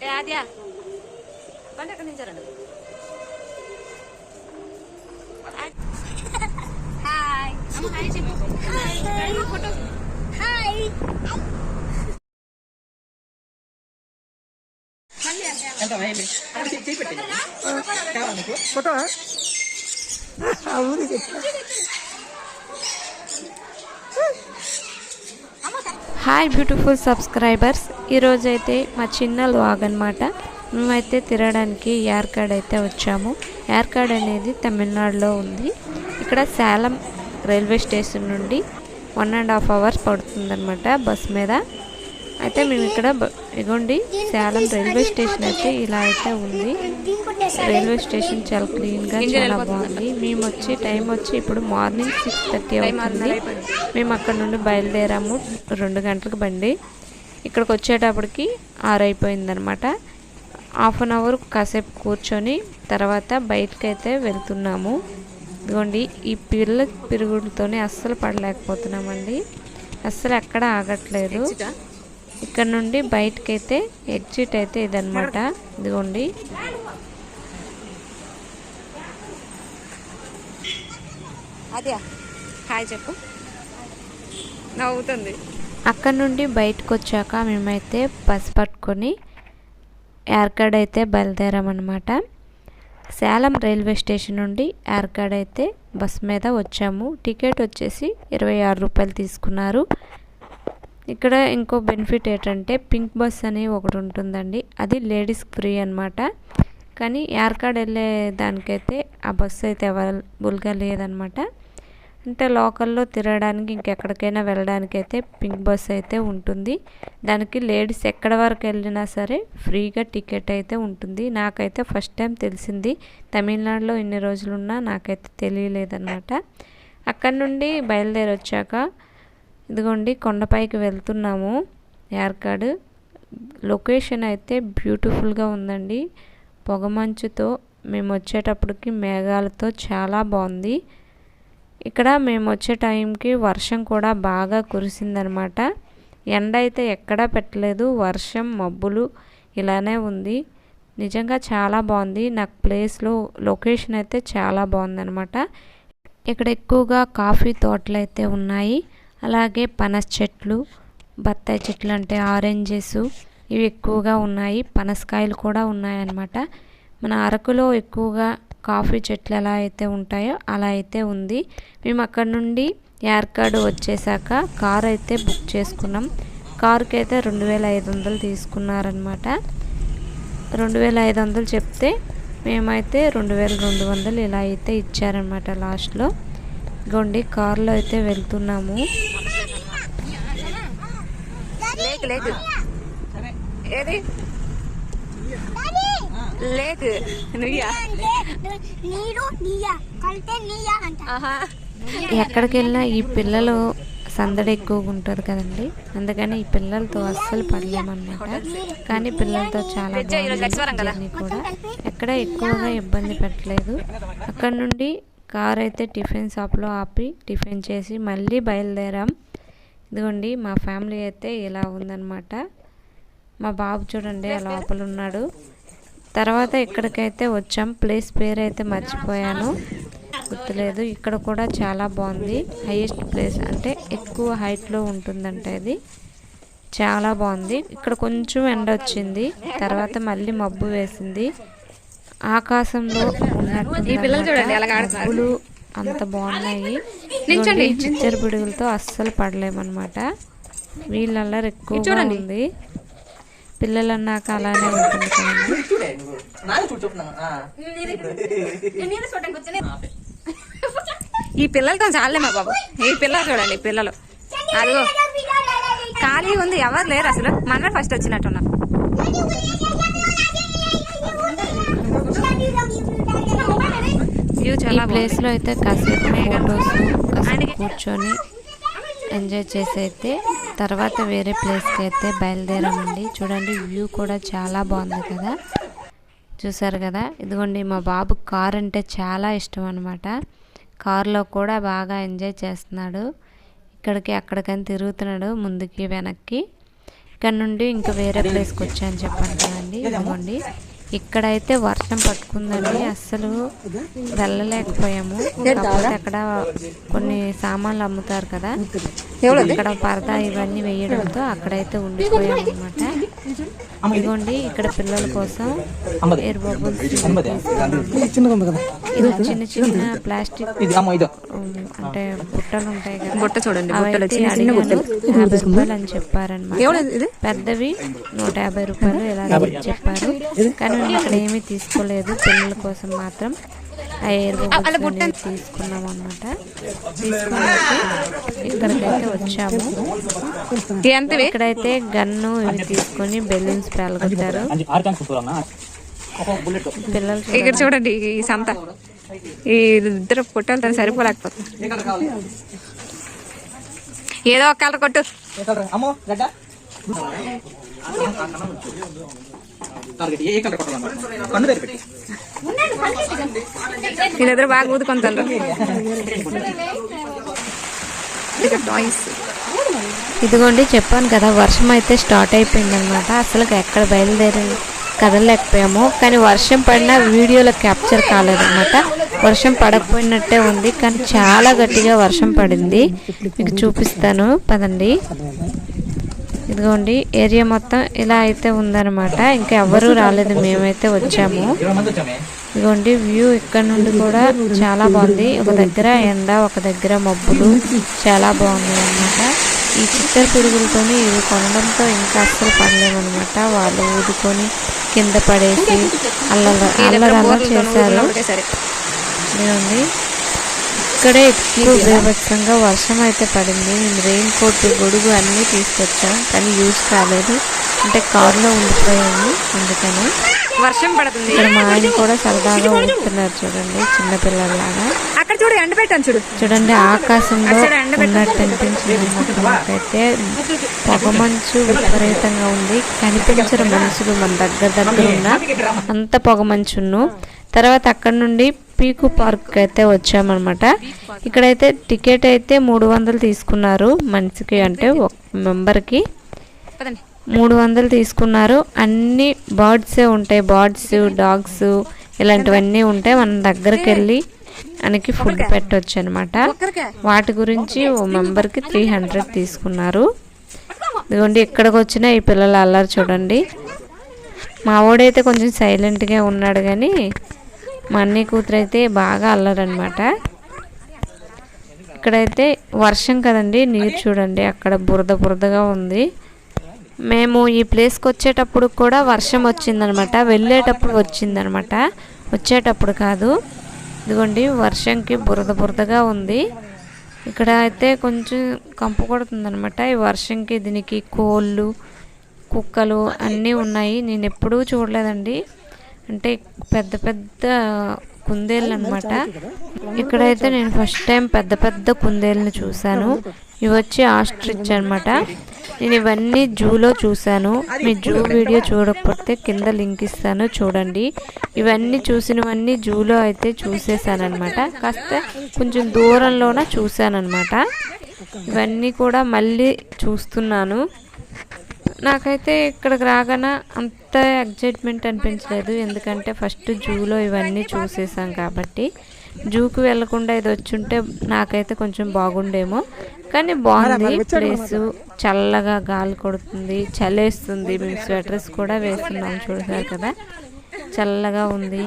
ఏ ఆద్యా బండి ఎక్కడి నుంచి రండి. హాయ్ హాయ్ చెప్పు. Photo hi. Photo hi beautiful subscribers, ఈరోజైతే మా చిన్న వ్లాగ్ అనమాట. మేమైతే తిరగడానికి యార్కాడ్ అయితే వచ్చాము. యార్కాడ్ అనేది తమిళనాడులో ఉంది. ఇక్కడ సేలం రైల్వే స్టేషన్ నుండి 1.5 hours పడుతుందన్నమాట బస్ మీద. అయితే మేము ఇక్కడ ఇగోండి సేలం రైల్వే స్టేషన్ అయితే ఇలా అయితే ఉంది. రైల్వే స్టేషన్ చాలా క్లీన్గా చాలా బాగుంది. మేము వచ్చి టైం వచ్చి ఇప్పుడు మార్నింగ్ 6:30 అవుతుంది. మేము అక్కడ నుండి బయలుదేరాము 2 గంటలకు బండి. ఇక్కడికి వచ్చేటప్పటికి 6 అయిపోయిందనమాట. 1/2 hour కాసేపు కూర్చొని తర్వాత బయటకు అయితే వెళ్తున్నాము. ఇదిగోండి ఈ పిరుగులతోనే అస్సలు పడలేకపోతున్నామండి. అస్సలు ఎక్కడ ఆగట్లేదు. ఇక్కడ నుండి బయటకైతే ఎగ్జిట్ అయితే ఇదనమాట. ఇదిగోండి అదే హాయ్ చెప్పు. నవ్వుతుంది. అక్కడ నుండి బయటకు వచ్చాక మేమైతే బస్ పట్టుకొని యార్కాడ్ అయితే బయలుదేరామన్నమాట. సేలం రైల్వే స్టేషన్ నుండి యార్కాడ్ అయితే బస్ మీద వచ్చాము. టికెట్ వచ్చేసి 26 రూపాయలు తీసుకున్నారు. ఇక్కడ ఇంకో బెనిఫిట్ ఏంటంటే పింక్ బస్ అని ఒకటి ఉంటుందండి. అది లేడీస్ ఫ్రీ అనమాట. కానీ యార్కాడ్ వెళ్ళే దానికైతే ఆ బస్సు అయితే అవైలబుల్గా లేదనమాట. అంటే లోకల్లో తిరగడానికి ఇంకెక్కడికైనా వెళ్ళడానికి అయితే పింక్ బస్ అయితే ఉంటుంది. దానికి లేడీస్ ఎక్కడి వరకు వెళ్ళినా సరే ఫ్రీగా టికెట్ అయితే ఉంటుంది. నాకైతే ఫస్ట్ టైం తెలిసింది. తమిళనాడులో ఇన్ని రోజులున్నా నాకైతే తెలియలేదన్నమాట. అక్కడ నుండి బయలుదేరి వచ్చాక ఇదిగోండి కొండపైకి వెళ్తున్నాము. యార్కాడ్ లొకేషన్ అయితే బ్యూటిఫుల్గా ఉందండి. పొగమంచుతో మేము వచ్చేటప్పటికి మేఘాలతో చాలా బాగుంది. ఇక్కడ మేము వచ్చే టైంకి వర్షం కూడా బాగా కురిసిందనమాట. ఎండ అయితే ఎక్కడా పెట్టలేదు. వర్షం మబ్బులు ఇలానే ఉంది. నిజంగా చాలా బాగుంది. నాకు ప్లేస్లో లొకేషన్ అయితే చాలా బాగుందనమాట. ఇక్కడ ఎక్కువగా కాఫీ తోటలు అయితే ఉన్నాయి. అలాగే పనస చెట్లు, బత్తాయి చెట్లు అంటే ఆరెంజెస్ ఇవి ఎక్కువగా ఉన్నాయి. పనసకాయలు కూడా ఉన్నాయన్నమాట. మన అరకులో ఎక్కువగా కాఫీ చెట్లు ఎలా అయితే ఉంటాయో అలా అయితే ఉంది. మేము అక్కడ నుండి యార్కాడ్ వచ్చేసాక కార్ అయితే బుక్ చేసుకున్నాం. కారుకి అయితే 2500 తీసుకున్నారనమాట. 2500 చెప్తే మేమైతే 2200 ఇలా అయితే ఇచ్చారనమాట లాస్ట్లో. గొండి కారులో అయితే వెళ్తున్నాము. లేదు ఏది లేదు ఎక్కడికి వెళ్ళినా ఈ పిల్లలు సందడి ఎక్కువగా ఉంటుంది కదండి. అందుకని ఈ పిల్లలతో అస్సలు పడలేమన్నమాట. కానీ పిల్లలతో చాలా బాగుంది కూడా. ఎక్కడ ఎక్కువగా ఇబ్బంది పెట్టలేదు. అక్కడ నుండి కార్ అయితే టిఫిన్ షాప్లో ఆపి టిఫిన్ చేసి మళ్ళీ బయలుదేరాం. ఇదిగోండి మా ఫ్యామిలీ అయితే ఇలా ఉందన్నమాట. మా బాబు చూడండి లోపల ఉన్నాడు. తర్వాత ఇక్కడికైతే వచ్చాం. ప్లేస్ పేరు అయితే మర్చిపోయాను, గుర్తులేదు. ఇక్కడ కూడా చాలా బాగుంది. హైయెస్ట్ ప్లేస్ అంటే ఎక్కువ హైట్లో ఉంటుందంట. ఇది చాలా బాగుంది. ఇక్కడ కొంచెం ఎండ వచ్చింది, తర్వాత మళ్ళీ మబ్బు వేసింది. ఆకాశంలో మబ్బులు అంత బాగున్నాయి. చిచ్చర పిడుగులతో అస్సలు పడలేమన్నమాట. వీళ్ళల్లరి ఎక్కువగా ఉంది. పిల్లలు అన్నాక అలానే ఉంటుంది కదండి. ఈ పిల్లలతో చాలే మా బాబు. ఈ పిల్లలు చూడండి, పిల్లలు అదిగో ఖాళీ ఉంది, ఎవరు లేరు అసలు. మనమే ఫస్ట్ వచ్చినట్టున్నాం. ఈ ప్లేస్లో అయితే కాసేపు ఫొటోస్ కాసేపు కూర్చొని ఎంజాయ్ చేసి అయితే తర్వాత వేరే ప్లేస్కి అయితే బయలుదేరామండి. చూడండి వ్యూ కూడా చాలా బాగుంది కదా, చూసారు కదా. ఇదిగోండి మా బాబు కార్ అంటే చాలా ఇష్టం అనమాట. కారులో కూడా బాగా ఎంజాయ్ చేస్తున్నాడు. ఇక్కడికి అక్కడికని తిరుగుతున్నాడు ముందుకి వెనక్కి. ఇక్కడ నుండి ఇంకా వేరే ప్లేస్కి వచ్చాయని చెప్పాను కదండి. ఇదిగోండి ఇక్కడైతే వర్షం పట్టుకుందండి, అస్సలు వెళ్ళలేకపోయాము. కాకపోతే అక్కడ కొన్ని సామాన్లు అమ్ముతారు కదా, ఇక్కడ పరదా ఇవన్నీ వేయడంతో అక్కడైతే ఉండిపోయాము అనమాట. ఇదిగోండి ఇక్కడ పిల్లల కోసం ఎయిర్ బబుల్స్, చిన్న చిన్న ప్లాస్టిక్ అంటే బుట్టలు ఉంటాయి కదా, బుట్ట చూడండి, అవైతే అడిగాను 50 రూపాయలు అని చెప్పారనమాట. పెద్దవి 150 రూపాయలు ఇలా చెప్పారు. కానీ మేము ఇక్కడ ఏమీ తీసుకోలేదు, పిల్లల కోసం మాత్రం ఆ ఎయిర్ బబుల్స్ తీసుకున్నాం అనమాట. తీసుకుని ఇక్కడికైతే వచ్చాము. ఇక్కడైతే గన్ను ఇవి తీసుకొని బెలూన్స్ పాల్గొట్టారు పిల్లలు. ఇక్కడ చూడండి ఈ సంత, ఈ ఇద్దరు పుట్టలు తను సరిపోలేకపోతుంది. ఏదో ఒక కలర్ కొట్టు. వీళ్ళిద్దరు బాగా ఊదుకుంటారు. ఇదిగోండి చెప్పాను కదా, వర్షం అయితే స్టార్ట్ అయిపోయింది అనమాట. అసలు ఎక్కడ బయలుదేరి కదలలేకపోయాము. కానీ వర్షం పడినా వీడియోలో క్యాప్చర్ కాలేదన్నమాట. వర్షం పడకపోయినట్టే ఉంది, కానీ చాలా గట్టిగా వర్షం పడింది. మీకు చూపిస్తాను పదండి. ఇదిగోండి ఏరియా మొత్తం ఇలా అయితే ఉందన్నమాట. ఇంకా ఎవరు రాలేదు, మేమైతే వచ్చాము. ఇదిగోండి వ్యూ ఇక్కడ నుండి కూడా చాలా బాగుంది. ఒక దగ్గర ఎండ, ఒక దగ్గర మబ్బులు, చాలా బాగుంది అన్నమాట. ఈ చిత్తర పురుగులతోని ఇవి కొనడంతో ఇంకా అస్సలు పడలేమన్నమాట. వాళ్ళు ఊదుకొని కింద పడేసి అల్లరల్ల చేశారు. ఇదిగోండి ఇక్కడే ఎక్కువ బీభత్సంగా వర్షం అయితే పడింది. మేము రెయిన్ కోట్, గొడుగు అన్నీ తీసుకొచ్చాం, కానీ యూజ్ కాలేదు, అంటే కారులో ఉండిపోయాము. అందుకని వర్షం పడుతుంది. ఇక్కడ మా ఆయన కూడా సరదాగా ఊపుతున్నారు చూడండి, చిన్నపిల్లలాగా. అక్కడ చూడు, ఎండ పెట్టాను చూడు. చూడండి ఆకాశంలో ఉన్నట్టు అనిపించింది నాకైతే. పొగమంచు విపరీతంగా ఉంది, కనిపించరు మనుషులు మన దగ్గర ఉన్న అంత పొగమంచును. తర్వాత అక్కడ నుండి పీకు పార్క్ అయితే వచ్చామన్నమాట. ఇక్కడైతే టికెట్ అయితే 300 తీసుకున్నారు మనిషికి, అంటే ఒక మెంబర్కి 300 తీసుకున్నారు. అన్ని బర్డ్సే ఉంటాయి, బర్డ్స్, డాగ్స్ ఇలాంటివన్నీ ఉంటాయి. మన దగ్గరికి వెళ్ళి మనకి ఫుడ్ పెట్టవచ్చు అనమాట. వాటి గురించి ఓ మెంబర్కి 300 తీసుకున్నారు. ఇదిగోండి ఇక్కడికి వచ్చిన ఈ పిల్లలు అల్లరి చూడండి. మా వాడైతే కొంచెం సైలెంట్గా ఉన్నాడు, కానీ మా అన్నయ్య కూతురు అయితే బాగా అల్లరనమాట. ఇక్కడైతే వర్షం కదండి, నీరు చూడండి అక్కడ బురద బురదగా ఉంది. మేము ఈ ప్లేస్కి వచ్చేటప్పుడు కూడా వర్షం వచ్చిందనమాట, వెళ్ళేటప్పుడు వచ్చిందనమాట, వచ్చేటప్పుడు కాదు. ఇదిగోండి వర్షంకి బురద బురదగా ఉంది. ఇక్కడ అయితే కొంచెం కంపు కొడుతుందనమాట ఈ వర్షంకి. దీనికి కోళ్ళు, కుక్కలు అన్నీ ఉన్నాయి. నేను ఎప్పుడూ చూడలేదండి, అంటే పెద్ద పెద్ద కుందేళ్ళు అనమాట. ఇక్కడైతే నేను ఫస్ట్ టైం పెద్ద పెద్ద కుందేళ్ళని చూశాను. ఇవి వచ్చి ఆస్ట్రిచ్ అనమాట. నేను ఇవన్నీ జూలో చూశాను. మీ జూ వీడియో చూడకపోతే కింద లింక్ ఇస్తాను, చూడండి. ఇవన్నీ చూసినవన్నీ జూలో అయితే చూసేసాను అనమాట. కాస్త కొంచెం దూరంలోన చూశానమాట. ఇవన్నీ కూడా మళ్ళీ చూస్తున్నాను. నాకైతే ఇక్కడికి రాగానే అంత ఎగ్జైట్మెంట్ అనిపించలేదు, ఎందుకంటే ఫస్ట్ జూలో ఇవన్నీ చూసేసాం కాబట్టి. జూకి వెళ్లకుండా ఇది వచ్చుంటే నాకైతే కొంచెం బాగుండేమో, కానీ బాగుంది ప్లేసు. చల్లగా గాలి కొడుతుంది, చలేస్తుంది. మేము స్వెటర్స్ కూడా వేస్తున్నాం, చూసారు కదా, చల్లగా ఉంది.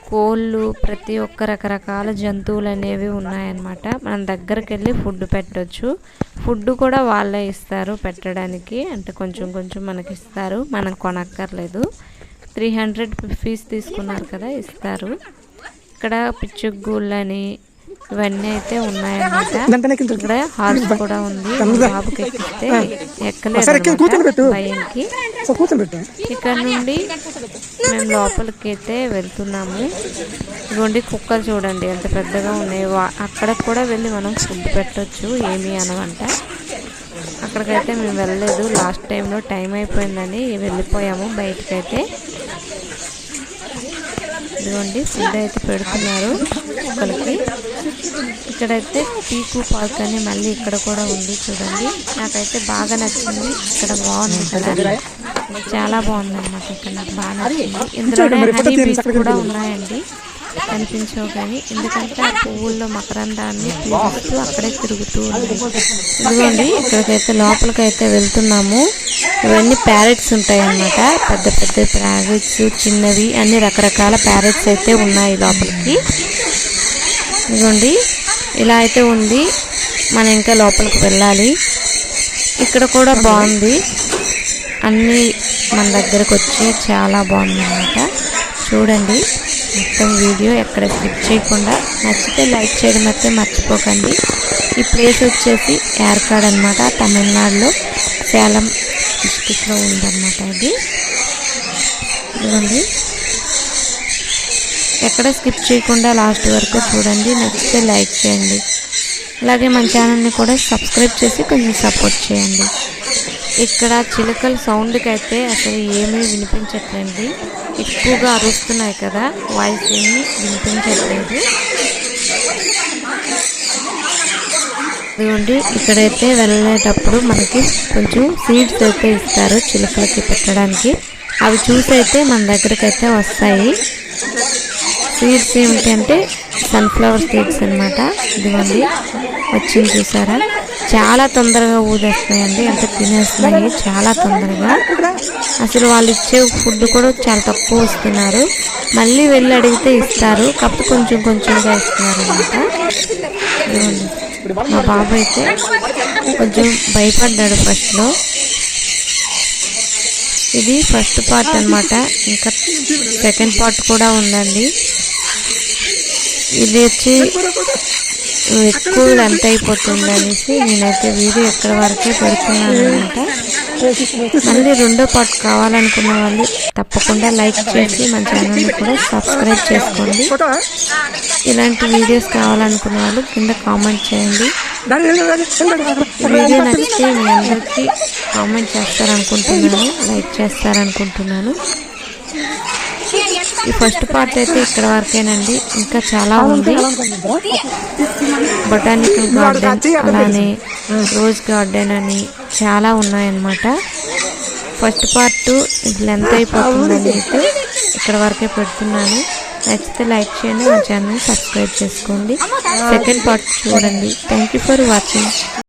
కోళ్ళు, ప్రతి ఒక్క రకరకాల జంతువులు అనేవి ఉన్నాయన్నమాట. మనం దగ్గరికి వెళ్ళి ఫుడ్ పెట్టవచ్చు. ఫుడ్ కూడా వాళ్ళే ఇస్తారు పెట్టడానికి, అంటే కొంచెం కొంచెం మనకి ఇస్తారు, మనం కొనక్కర్లేదు. 300 ఫీజు తీసుకున్నారు కదా, ఇస్తారు. ఇక్కడ పిచ్చుగూళ్ళని ఇవన్నీ అయితే ఉన్నాయన్నమాట. ఇక్కడ హార్స్ కూడా ఉంది, బాబుకి ఎక్కిస్తే ఎక్కలేదు భయంకి. ఇక్కడ నుండి మేము లోపలికి అయితే వెళ్తున్నాము. ఇదిగోండి కుక్కలు చూడండి ఎంత పెద్దగా ఉన్నాయి. అక్కడ కూడా వెళ్ళి మనం ఫుడ్ పెట్టవచ్చు, ఏమీ అనవంట. అక్కడికైతే మేము వెళ్ళలేదు, లాస్ట్ టైంలో టైం అయిపోయిందని వెళ్ళిపోయాము బయటకైతే. ఇదిగోండి ఫుడ్ అయితే పెడుతున్నారు. కుక్కలకి. ఇక్కడైతే పీకు పార్క్ అని మళ్ళీ ఇక్కడ కూడా ఉంది చూడండి. నాకైతే బాగా నచ్చింది. ఇక్కడ బాగుంది కదా, చాలా బాగుంది అనమాట. ఇక్కడ నాకు బాగా నచ్చింది. ఇందులోనే హనీ బీస్ కూడా ఉన్నాయండి, కనిపించవు కానీ, ఎందుకంటే ఆ పువ్వుల్లో మకరందాన్ని పీలుస్తూ అక్కడే తిరుగుతూ ఉంది. ఇదిగోండి ఇక్కడికైతే లోపలికైతే వెళ్తున్నాము. ఇవన్నీ ప్యారెట్స్ ఉంటాయి అన్నమాట, పెద్ద పెద్ద ప్యారెట్స్, చిన్నవి అన్ని రకరకాల ప్యారెట్స్ అయితే ఉన్నాయి లోపలికి. ఇదిగోండి ఇలా అయితే ఉంది. మనం ఇంకా లోపలికి వెళ్ళాలి. ఇక్కడ కూడా బాగుంది, అన్నీ మన దగ్గరకు వచ్చి చాలా బాగుంది అన్నమాట. చూడండి మొత్తం వీడియో ఎక్కడ స్కిప్ చేయకుండా. నచ్చితే లైక్ చేయడం అయితే మర్చిపోకండి. ఈ ప్లేస్ వచ్చేసి ఏర్కాడ్ అనమాట, తమిళనాడులో సేలం డిస్టిక్లో ఉందన్నమాట. ఇది ఇదిగోండి, ఎక్కడ స్కిప్ చేయకుండా లాస్ట్ వరకు చూడండి. నచ్చితే లైక్ చేయండి, అలాగే మన ఛానల్ని కూడా సబ్స్క్రైబ్ చేసి కొంచెం సపోర్ట్ చేయండి. ఇక్కడ చిలుకల సౌండ్కి అయితే అసలు ఏమీ వినిపించట్లేదు, ఎక్కువగా అరుస్తున్నాయి కదా, వాయిస్ ఏమీ వినిపించట్లేదు. ఇదిగోండి ఇక్కడైతే వెళ్ళేటప్పుడు మనకి కొంచెం సీడ్స్ అయితే ఇస్తారు చిలుకలకి పెట్టడానికి. అవి చూసి అయితే మన దగ్గరికి అయితే వస్తాయి. సీడ్స్ ఏమిటంటే సన్ఫ్లవర్ సీడ్స్ అనమాట. ఇదిగోండి వచ్చింది చూసారా, చాలా తొందరగా ఊదేస్తున్నాయండి, అంటే తినేస్తున్నాయి చాలా తొందరగా. అసలు వాళ్ళు ఇచ్చే ఫుడ్ కూడా చాలా తక్కువ ఇస్తున్నారు. మళ్ళీ వెళ్ళి అడిగితే ఇస్తారు, కాకపోతే కొంచెం కొంచెంగా ఇస్తున్నారు అనమాట. ఇదిగోండి మా బాబు అయితే కొంచెం భయపడ్డాడు ఫస్ట్లో. ఇది ఫస్ట్ పార్ట్ అనమాట, ఇంకా సెకండ్ పార్ట్ కూడా ఉందండి. ఇది వచ్చి ఎక్కువ లెంత్ అయిపోతుంది అనేసి నేనైతే వీడియో ఎక్కడ వరకే పెడుతున్నాను అనమాట. మళ్ళీ రెండో పార్ట్ కావాలనుకున్న వాళ్ళు తప్పకుండా లైక్ చేసి మన ఛానల్ని కూడా సబ్స్క్రైబ్ చేసుకోండి. ఇలాంటి వీడియోస్ కావాలనుకున్న వాళ్ళు కింద కామెంట్ చేయండి. వీడియో నచ్చితే మీ అందరికీ కామెంట్ చేస్తారనుకుంటున్నాను, లైక్ చేస్తారనుకుంటున్నాను. ఈ ఫస్ట్ పార్ట్ అయితే ఇక్కడ వరకేనండి, ఇంకా చాలా ఉంది. బొటానికల్ గార్డెన్, అలానే రోజ్ గార్డెన్ అని చాలా ఉన్నాయన్నమాట. ఫస్ట్ పార్ట్ ఇది లెంత్ అయిపోతుందని అయితే ఇక్కడ వరకే పెడుతున్నాను. నచ్చితే లైక్ చేయండి, మా ఛానల్ని సబ్స్క్రైబ్ చేసుకోండి. సెకండ్ పార్ట్ చూడండి. Thank you for watching.